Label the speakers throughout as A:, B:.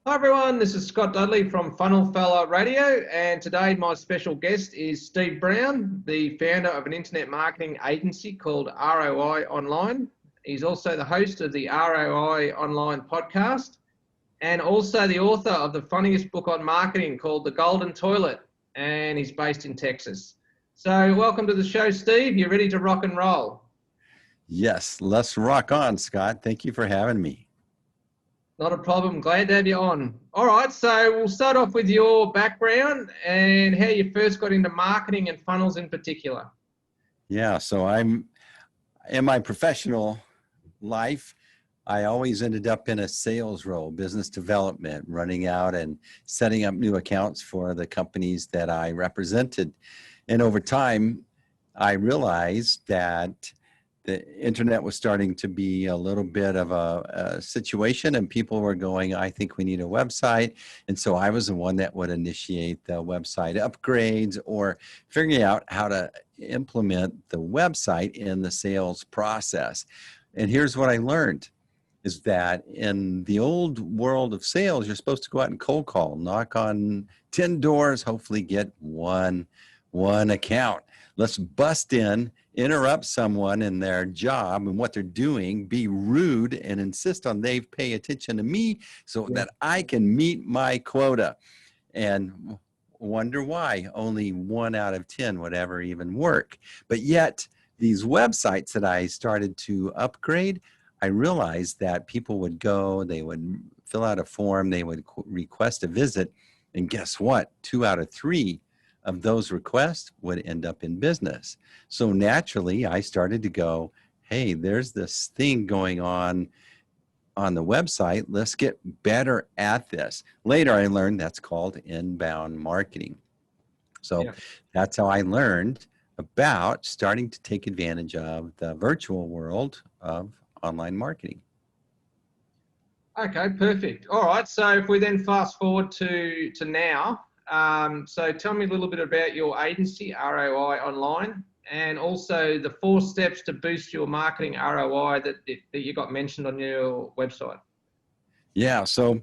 A: Hi everyone, this is Scott Dudley from Funnel Fella Radio, and today my special guest is Steve Brown, the founder of an internet marketing agency called ROI Online. He's also the host of the ROI Online podcast and also the author of the funniest book on marketing called The Golden Toilet, and he's based in Texas. So welcome to the show, Steve. You ready to rock and roll?
B: Yes, let's rock on, Scott. Thank you for having me.
A: Not a problem. Glad to have you on. All right, so we'll start off with your background and how you first got into marketing and funnels in particular.
B: Yeah, so I'm in my professional life, I always ended up in a sales role, business development, running out and setting up new accounts for the companies that I represented. And over time, I realized that the internet was starting to be a little bit of a situation, and people were going, I think we need a website. And so I was the one that would initiate the website upgrades or figuring out how to implement the website in the sales process. And here's what I learned is that in the old world of sales, you're supposed to go out and cold call, knock on 10 doors, hopefully get one account. Let's bust in, interrupt someone in their job and what they're doing, be rude and insist on they pay attention to me so that I can meet my quota. And wonder why only 1 out of 10 would ever even work. But yet these websites that I started to upgrade, I realized that people would go, they would fill out a form, they would request a visit, and guess what? 2 out of 3 of those requests would end up in business. So naturally, I started to go, hey, there's this thing going on the website. Let's get better at this. Later, I learned that's called inbound marketing. So that's how I learned about starting to take advantage of the virtual world of online marketing.
A: Okay, perfect. All right, so if we then fast forward to now, so tell me a little bit about your agency, ROI Online, and also the 4 steps to boost your marketing ROI that you got mentioned on your website.
B: Yeah, so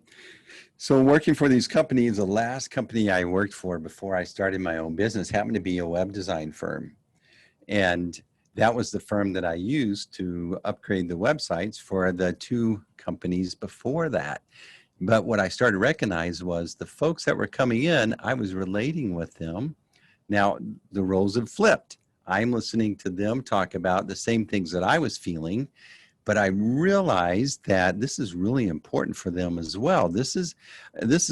B: working for these companies, the last company I worked for before I started my own business happened to be a web design firm. And that was the firm that I used to upgrade the websites for the 2 companies before that. But what I started to recognize was the folks that were coming in, I was relating with them. Now, the roles have flipped. I'm listening to them talk about the same things that I was feeling, but I realized that this is really important for them as well. This is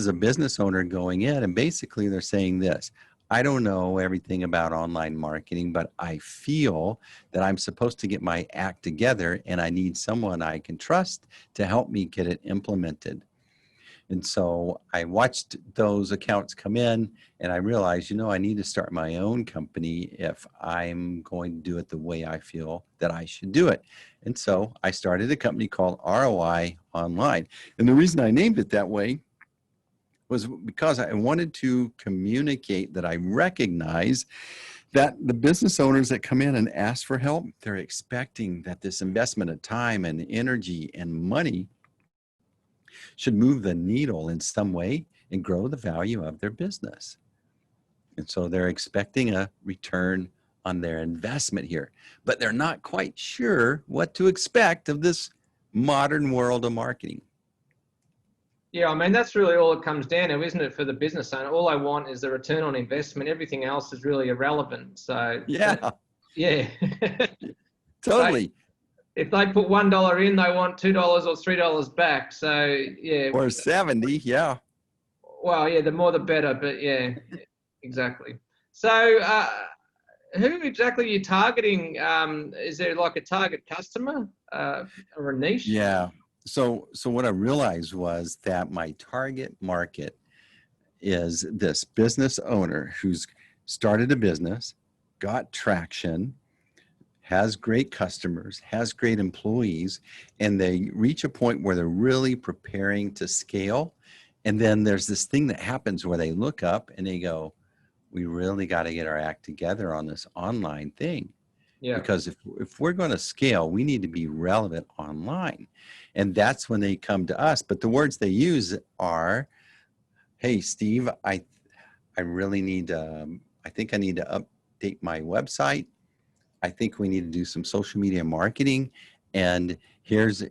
B: a business owner going in, and basically they're saying this: I don't know everything about online marketing, but I feel that I'm supposed to get my act together, and I need someone I can trust to help me get it implemented. And so I watched those accounts come in, and I realized, I need to start my own company if I'm going to do it the way I feel that I should do it. And so I started a company called ROI Online. And the reason I named it that way was because I wanted to communicate that I recognize that the business owners that come in and ask for help, they're expecting that this investment of time and energy and money should move the needle in some way and grow the value of their business. And so they're expecting a return on their investment here, but they're not quite sure what to expect of this modern world of marketing.
A: Yeah, I mean, that's really all it comes down to, isn't it, for the business owner? All I want is the return on investment. Everything else is really irrelevant. So
B: yeah, totally.
A: If they put $1 in, they want $2 or $3 back. So yeah,
B: or 70. Yeah.
A: Well, yeah, the more the better. But yeah, exactly. So who exactly are you targeting? Is there like a target customer or a niche?
B: Yeah. So what I realized was that my target market is this business owner who's started a business, got traction, has great customers, has great employees, and they reach a point where they're really preparing to scale. And then there's this thing that happens where they look up and they go, we really got to get our act together on this online thing.
A: Yeah.
B: because if we're going to scale, we need to be relevant online. And that's when they come to us. But the words they use are, hey, Steve, I really need, I think I need to update my website. I think we need to do some social media marketing. And here's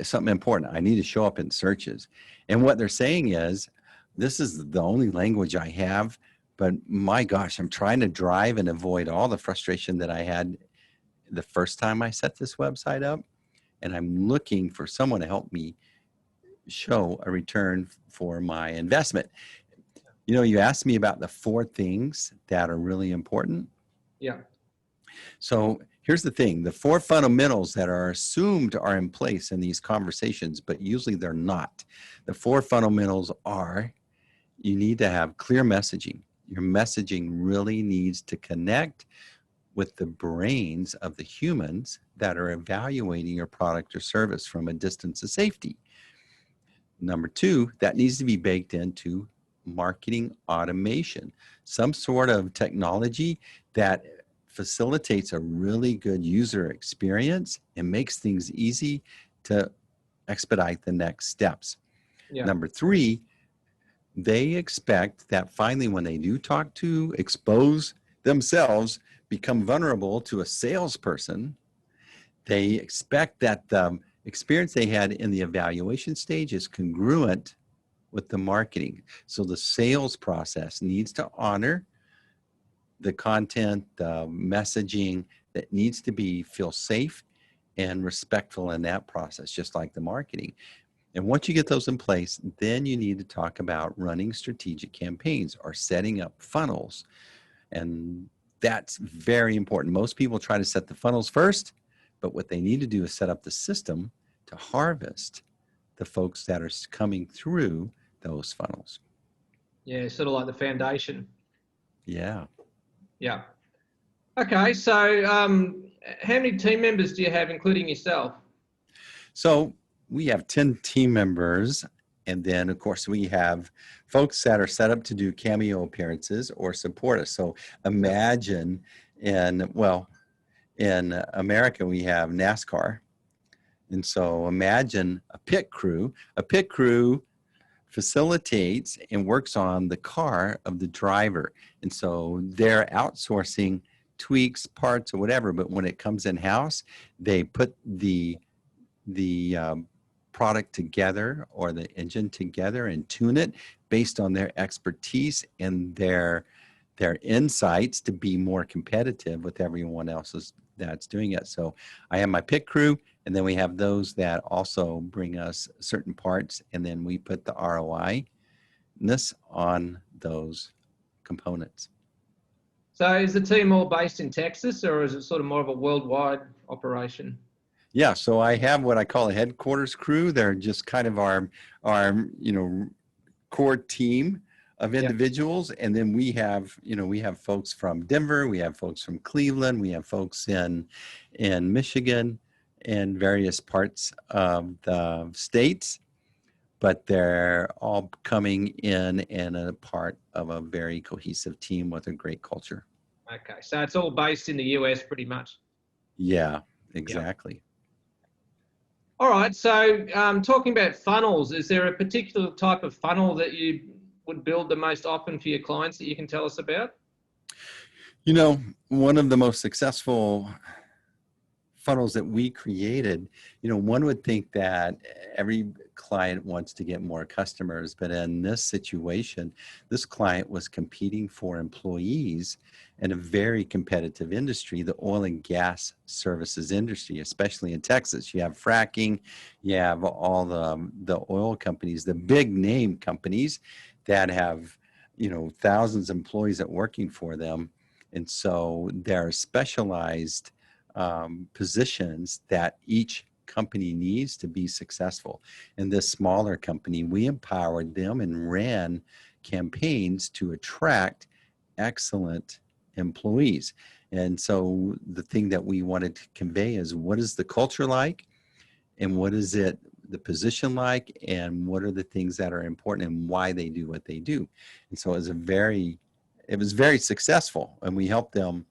B: something important. I need to show up in searches. And what they're saying is, this is the only language I have, but my gosh, I'm trying to drive and avoid all the frustration that I had the first time I set this website up. And I'm looking for someone to help me show a return for my investment. You know, you asked me about the 4 things that are really important.
A: Yeah.
B: So here's the thing, the 4 fundamentals that are assumed are in place in these conversations, but usually they're not. The 4 fundamentals are, you need to have clear messaging. Your messaging really needs to connect with the brains of the humans that are evaluating your product or service from a distance of safety. Number 2, that needs to be baked into marketing automation, some sort of technology that facilitates a really good user experience and makes things easy to expedite the next steps.
A: Yeah.
B: Number 3, they expect that finally when they do talk to, expose themselves, become vulnerable to a salesperson, they expect that the experience they had in the evaluation stage is congruent with the marketing. So the sales process needs to honor the content, the messaging that needs to feel safe and respectful in that process, just like the marketing. And once you get those in place, then you need to talk about running strategic campaigns or setting up funnels. And that's very important. Most people try to set the funnels first, but what they need to do is set up the system to harvest the folks that are coming through those funnels.
A: Yeah, sort of like the foundation.
B: Yeah.
A: Yeah. Okay, so how many team members do you have, including yourself?
B: So we have 10 team members. And then, of course, we have folks that are set up to do cameo appearances or support us. So imagine in America, we have NASCAR. And so imagine a pit crew. A pit crew facilitates and works on the car of the driver. And so they're outsourcing tweaks, parts, or whatever. But when it comes in-house, they put the product together or the engine together and tune it based on their expertise and their insights to be more competitive with everyone else that's doing it. So I have my pit crew, and then we have those that also bring us certain parts, and then we put the ROI-ness on those components.
A: So is the team all based in Texas, or is it sort of more of a worldwide operation?
B: Yeah, so I have what I call a headquarters crew. They're just kind of our core team of individuals. And then we have folks from Denver, we have folks from Cleveland, we have folks in Michigan and various parts of the states, but they're all coming in and a part of a very cohesive team with a great culture.
A: Okay, so it's all based in the US pretty much.
B: Yeah, exactly.
A: Yep. All right, so talking about funnels, is there a particular type of funnel that you would build the most often for your clients that you can tell us about?
B: You know, one of the most successful funnels that we created, one would think that every client wants to get more customers, but in this situation, this client was competing for employees in a very competitive industry, the oil and gas services industry, especially in Texas. You have fracking, you have all the oil companies, the big name companies that have, thousands of employees that are working for them. And so they're specialized positions that each company needs to be successful. In this smaller company, we empowered them and ran campaigns to attract excellent employees. And so the thing that we wanted to convey is, what is the culture like, and what is the position like, and what are the things that are important and why they do what they do. And so it was very successful, and we helped them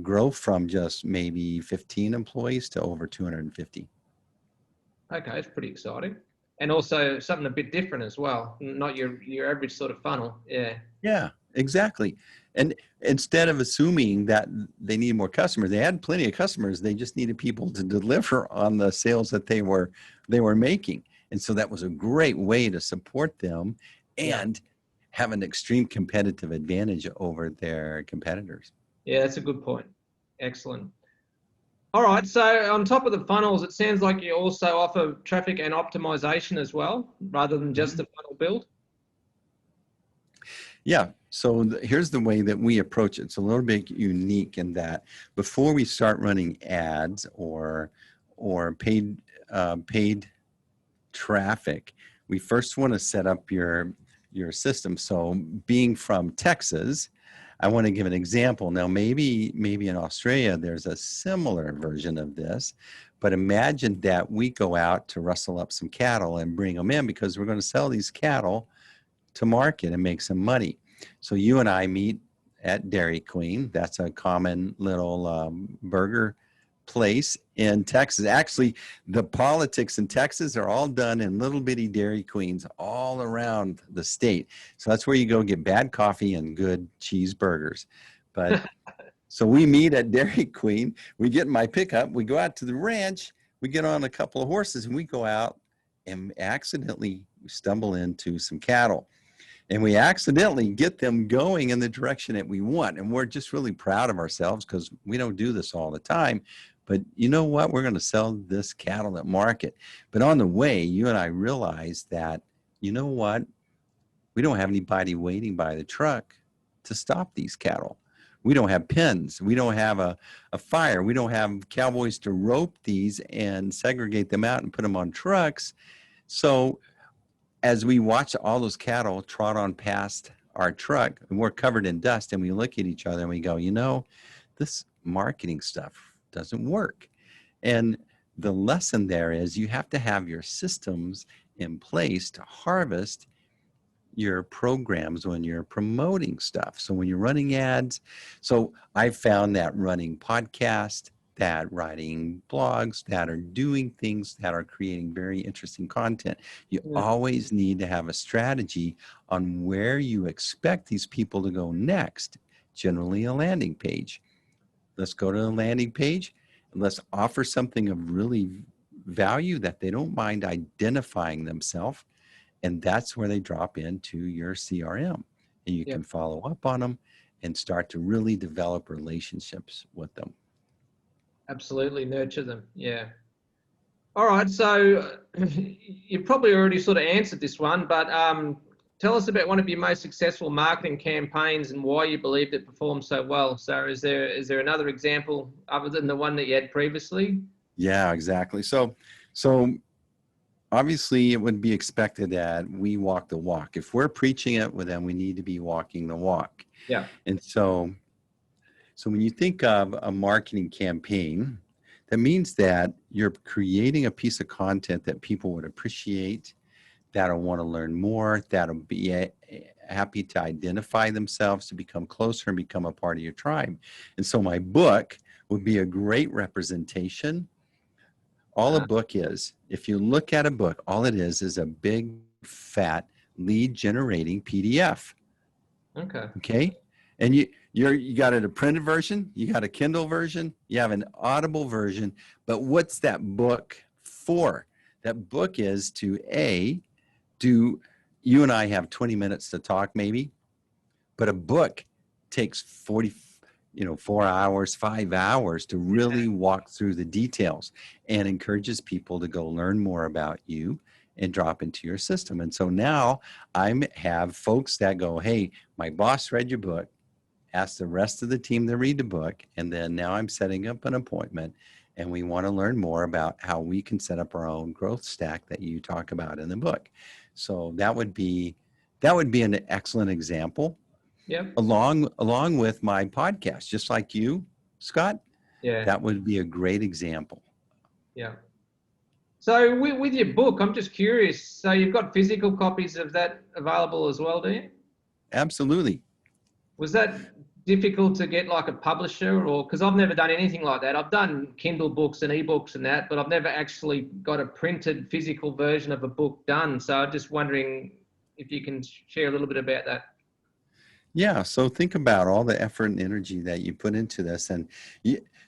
B: grow from just maybe 15 employees to over 250.
A: Okay, it's pretty exciting. And also something a bit different as well, not your average sort of funnel. Yeah.
B: Yeah, exactly. And instead of assuming that they need more customers, they had plenty of customers. They just needed people to deliver on the sales that they were making. And so that was a great way to support them
A: Yeah.
B: and have an extreme competitive advantage over their competitors.
A: Yeah, that's a good point. Excellent. All right. So on top of the funnels, it sounds like you also offer traffic and optimization as well, rather than just the funnel build.
B: Yeah. So here's the way that we approach it. It's a little bit unique in that before we start running ads or paid traffic, we first want to set up your system. So being from Texas, I want to give an example. Now, maybe in Australia, there's a similar version of this, but imagine that we go out to rustle up some cattle and bring them in because we're going to sell these cattle to market and make some money. So you and I meet at Dairy Queen. That's a common little burger place in Texas. Actually, the politics in Texas are all done in little bitty Dairy Queens all around the state. So that's where you go get bad coffee and good cheeseburgers. But so we meet at Dairy Queen. We get in my pickup. We go out to the ranch. We get on a couple of horses and we go out and accidentally stumble into some cattle. And we accidentally get them going in the direction that we want. And we're just really proud of ourselves because we don't do this all the time. But you know what? We're going to sell this cattle at market. But on the way, you and I realized that, you know what? We don't have anybody waiting by the truck to stop these cattle. We don't have pens. We don't have a fire. We don't have cowboys to rope these and segregate them out and put them on trucks. So as we watch all those cattle trot on past our truck, and we're covered in dust, and we look at each other and we go, you know, this marketing stuff doesn't work. And the lesson there is you have to have your systems in place to harvest your programs when you're promoting stuff. So when you're running ads, so I've found that running podcasts, that writing blogs, that are doing things that are creating very interesting content, you always need to have a strategy on where you expect these people to go next, generally a landing page. Let's go to the landing page and let's offer something of really value that they don't mind identifying themselves. And that's where they drop into your CRM. And you can follow up on them and start to really develop relationships with them.
A: Absolutely, nurture them. Yeah. All right. So you probably already sort of answered this one, but tell us about one of your most successful marketing campaigns and why you believed it performed so well. So is there another example other than the one that you had previously?
B: Yeah, exactly. So obviously it would be expected that we walk the walk. If we're preaching it, well, then we need to be walking the walk.
A: Yeah.
B: And so when you think of a marketing campaign, that means that you're creating a piece of content that people would appreciate, that'll want to learn more, that'll be happy to identify themselves, to become closer and become a part of your tribe. And so my book would be a great representation. All a book is, if you look at a book, all it is a big, fat, lead generating PDF. Okay. And you got a printed version, you got a Kindle version, you have an Audible version, but what's that book for? That book is to do you and I have 20 minutes to talk maybe, but a book takes 4 hours, 5 hours to really walk through the details and encourages people to go learn more about you and drop into your system. And so now I have folks that go, hey, my boss read your book, ask the rest of the team to read the book, and then now I'm setting up an appointment and we want to learn more about how we can set up our own growth stack that you talk about in the book. So that would be an excellent example.
A: Yep.
B: Along with my podcast, just like you, Scott.
A: Yeah.
B: That would be a great example.
A: Yeah. So with your book, I'm just curious. So you've got physical copies of that available as well, do you?
B: Absolutely.
A: Was that difficult to get like a publisher, or because I've never done anything like that. I've done Kindle books and ebooks and that, but I've never actually got a printed physical version of a book done. So I'm just wondering if you can share a little bit about that.
B: Yeah, so think about all the effort and energy that you put into this. And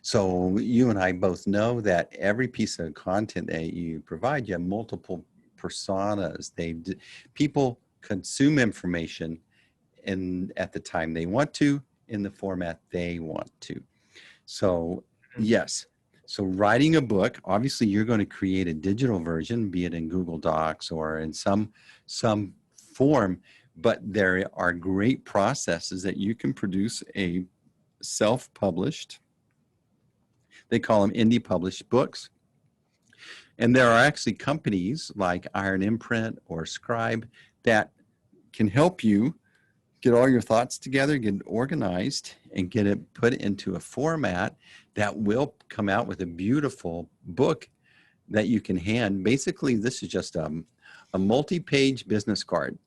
B: so you and I both know that every piece of content that you provide, you have multiple personas. People consume information at the time they want to, in the format they want to. So yes, so writing a book, obviously you're going to create a digital version, be it in Google Docs or in some form, but there are great processes that you can produce a self-published, they call them indie published books. And there are actually companies like Iron Imprint or Scribe that can help you get all your thoughts together, get it organized, and get it put into a format that will come out with a beautiful book that you can hand. Basically, this is just a multi-page business card.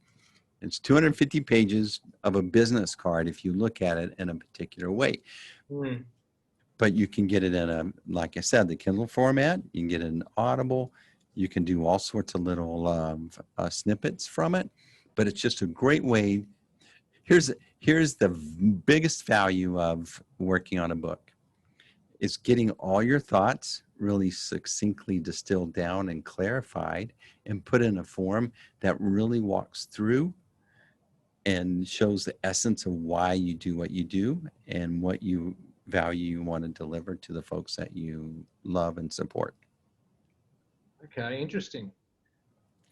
B: It's 250 pages of a business card if you look at it in a particular way.
A: Mm.
B: But you can get it in a, like I said, the Kindle format. You can get it in Audible. You can do all sorts of little snippets from it. But it's just a great way. Here's the biggest value of working on a book. It's getting all your thoughts really succinctly distilled down and clarified and put in a form that really walks through and shows the essence of why you do what you do and what you value you want to deliver to the folks that you love and support.
A: Okay, interesting.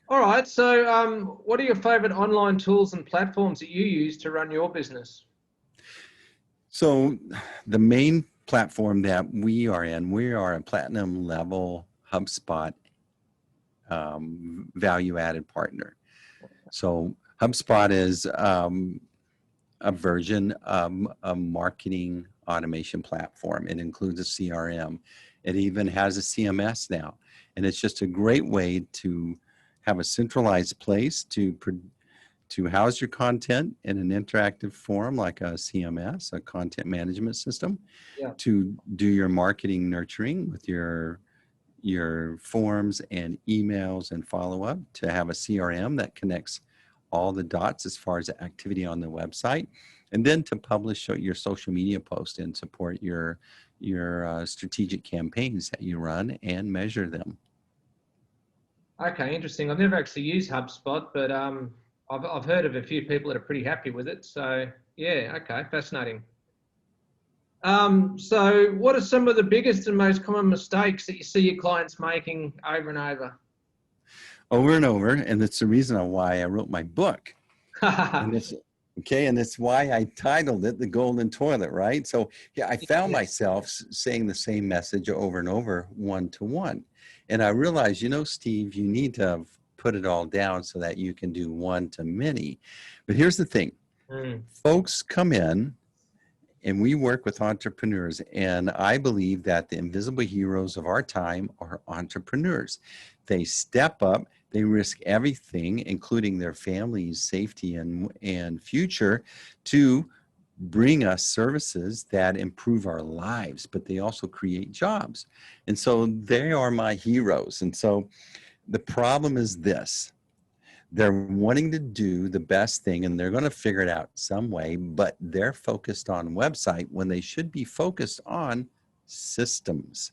A: All right, so what are your favorite online tools and platforms that you use to run your business?
B: So the main platform that we are in, we are a platinum level HubSpot value-added partner. So HubSpot is a version of a marketing automation platform. It includes a CRM. It even has a CMS now. And it's just a great way to have a centralized place to house your content in an interactive form like a CMS, a content management system,
A: Yeah.
B: to do your marketing nurturing with your forms and emails and follow-up, to have a CRM that connects all the dots as far as activity on the website, and then to publish your social media post and support your strategic campaigns that you run and measure them.
A: Okay, interesting. I've never actually used HubSpot, but I've heard of a few people that are pretty happy with it. So yeah, okay, fascinating. So what are some of the biggest and most common mistakes that you see your clients making over and over?
B: Over and over, and that's the reason why I wrote my book. And it's okay, and that's why I titled it The Golden Toilet, right? So yeah, I found myself saying the same message over and over, one-to-one. And I realized, Steve, you need to put it all down so that you can do one-to-many. But here's the thing. Folks come in, and we work with entrepreneurs, and I believe that the invisible heroes of our time are entrepreneurs. They step up, they risk everything, including their family's safety and future, to bring us services that improve our lives, but they also create jobs. And so they are my heroes. And so the problem is this. They're wanting to do the best thing and they're going to figure it out some way, but they're focused on website when they should be focused on systems.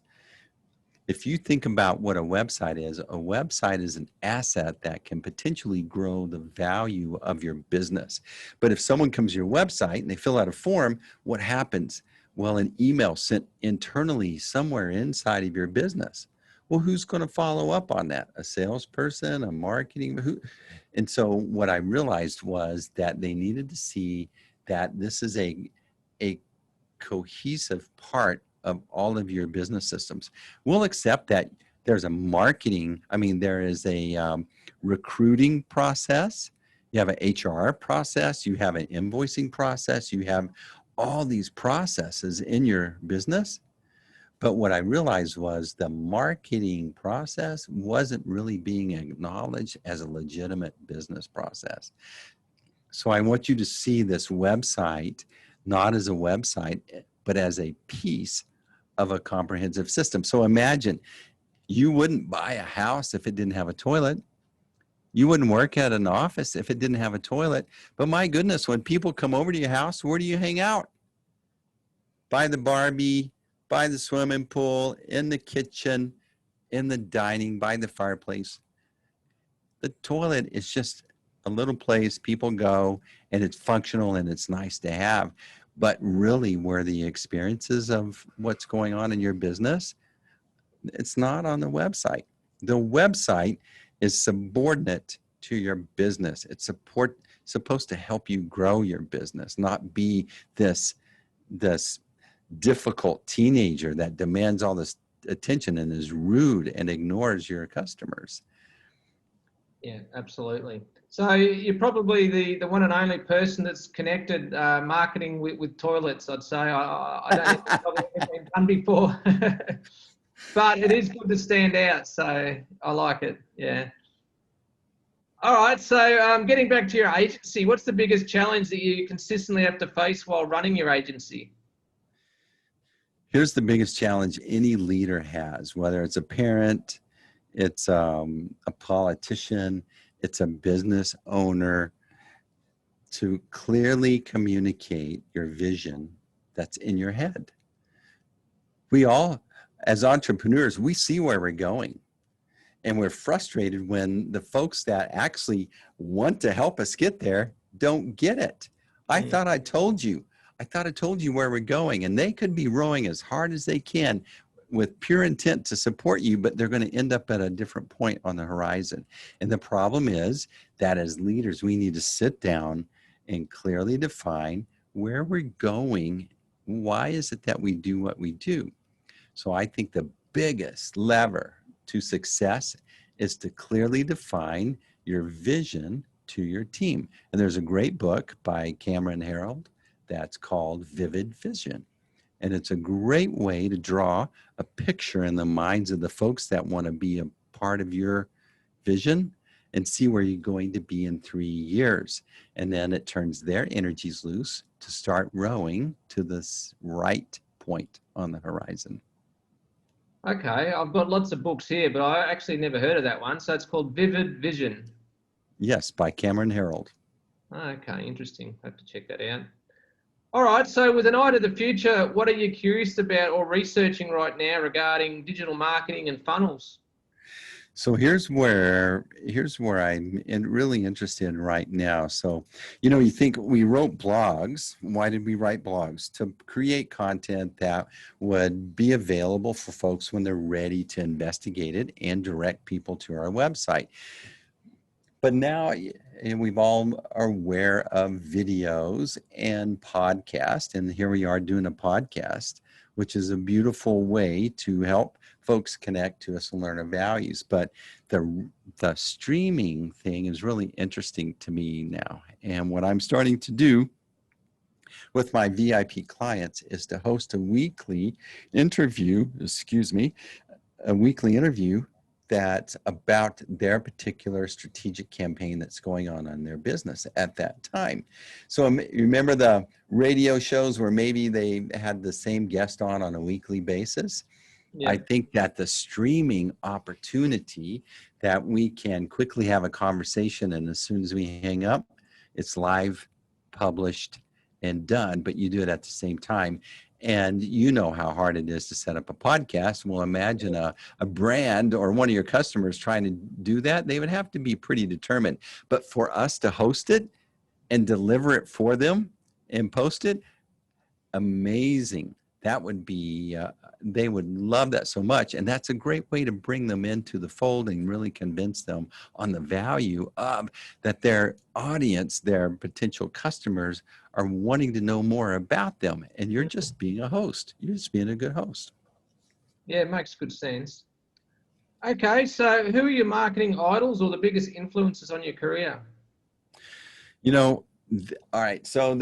B: If you think about what a website is an asset that can potentially grow the value of your business. But if someone comes to your website and they fill out a form, what happens? Well, an email sent internally somewhere inside of your business. Well, who's going to follow up on that? A salesperson, a marketing? Who? And so what I realized was that they needed to see that this is a cohesive part of all of your business systems. We'll accept that there's a marketing, there is a recruiting process, you have an HR process, you have an invoicing process, you have all these processes in your business. But what I realized was the marketing process wasn't really being acknowledged as a legitimate business process. So I want you to see this website not as a website, but as a piece of a comprehensive system. So imagine you wouldn't buy a house if it didn't have a toilet. You wouldn't work at an office if it didn't have a toilet. But my goodness, when people come over to your house, where do you hang out? By the Barbie, by the swimming pool, in the kitchen, in the dining, by the fireplace. The toilet is just a little place people go, and it's functional and it's nice to have. But really, where the experiences of what's going on in your business, it's not on the website. The website is subordinate to your business. It's supposed to help you grow your business, not be this difficult teenager that demands all this attention and is rude and ignores your customers.
A: Yeah, absolutely. So you're probably the one and only person that's connected marketing with toilets, I'd say. I don't think it's probably been done before. But it is good to stand out, so I like it. Yeah. All right. So getting back to your agency, what's the biggest challenge that you consistently have to face while running your agency?
B: Here's the biggest challenge any leader has, whether it's a parent, it's a politician, it's a business owner, to clearly communicate your vision that's in your head. We all, as entrepreneurs, we see where we're going. And we're frustrated when the folks that actually want to help us get there don't get it. I thought I told you. I thought I told you where we're going. And they could be rowing as hard as they can with pure intent to support you, but they're going to end up at a different point on the horizon. And the problem is that as leaders, we need to sit down and clearly define where we're going. Why is it that we do what we do? So I think the biggest lever to success is to clearly define your vision to your team. And there's a great book by Cameron Herold that's called Vivid Vision. And it's a great way to draw a picture in the minds of the folks that want to be a part of your vision and see where you're going to be in 3 years. And then it turns their energies loose to start rowing to this right point on the horizon.
A: Okay, I've got lots of books here, but I actually never heard of that one. So it's called Vivid Vision.
B: Yes, by Cameron Herold.
A: Okay, interesting. I have to check that out. All right, so with an eye to the future, what are you curious about or researching right now regarding digital marketing and funnels?
B: So here's where I'm really interested in right now. So, you think we wrote blogs. Why did we write blogs? To create content that would be available for folks when they're ready to investigate it and direct people to our website. But now, and we've all are aware of videos and podcasts, and here we are doing a podcast, which is a beautiful way to help folks connect to us and learn our values. But the streaming thing is really interesting to me now. And what I'm starting to do with my VIP clients is to host a weekly interview, that's about their particular strategic campaign that's going on their business at that time. So remember the radio shows where maybe they had the same guest on a weekly basis? Yeah. I think that the streaming opportunity that we can quickly have a conversation, and as soon as we hang up, it's live, published, and done, but you do it at the same time. And you know how hard it is to set up a podcast. Well, imagine a brand or one of your customers trying to do that. They would have to be pretty determined. But for us to host it and deliver it for them and post it, amazing. That would be, they would love that so much. And that's a great way to bring them into the fold and really convince them on the value of that their audience, their potential customers are wanting to know more about them. And you're just being a host. You're just being a good host.
A: Yeah, it makes good sense. Okay, so who are your marketing idols or the biggest influences on your career?
B: All right, so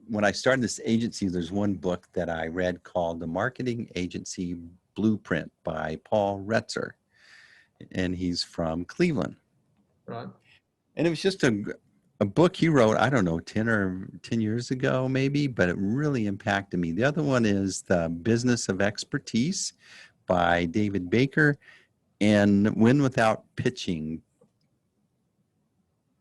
B: when I started this agency, there's one book that I read called The Marketing Agency Blueprint by Paul Retzer, and he's from Cleveland.
A: Right.
B: And it was just a a book he wrote, I don't know, 10 years ago, maybe, but it really impacted me. The other one is The Business of Expertise by David Baker, and Win Without Pitching,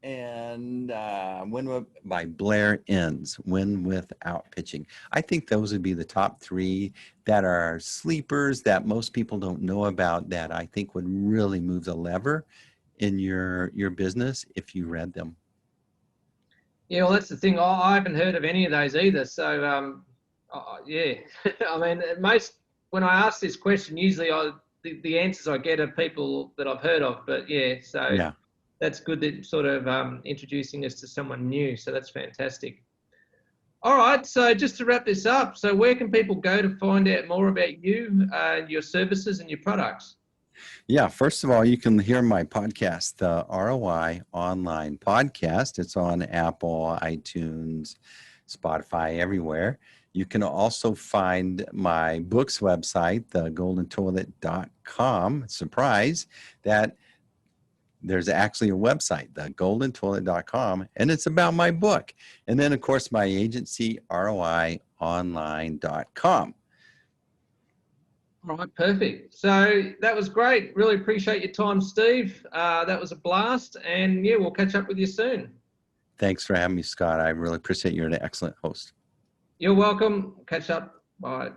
B: and by Blair Enns, Win Without Pitching. I think those would be the top three that are sleepers that most people don't know about, that I think would really move the lever in your business if you read them.
A: Yeah, well, that's the thing. I haven't heard of any of those either. So, yeah, I mean, when I ask this question, usually the answers I get are people that I've heard of. But yeah, so
B: Yeah.
A: that's good that sort of introducing us to someone new. So that's fantastic. All right. So just to wrap this up, so where can people go to find out more about you, your services, and your products?
B: Yeah, first of all, you can hear my podcast, the ROI Online podcast. It's on Apple, iTunes, Spotify, everywhere. You can also find my book's website, thegoldentoilet.com. Surprise, that there's actually a website, thegoldentoilet.com, and it's about my book. And then, of course, my agency, roionline.com.
A: All right, perfect. So that was great. Really appreciate your time, Steve. That was a blast. And yeah, we'll catch up with you soon.
B: Thanks for having me, Scott. I really appreciate you're an excellent host.
A: You're welcome. Catch up. Bye.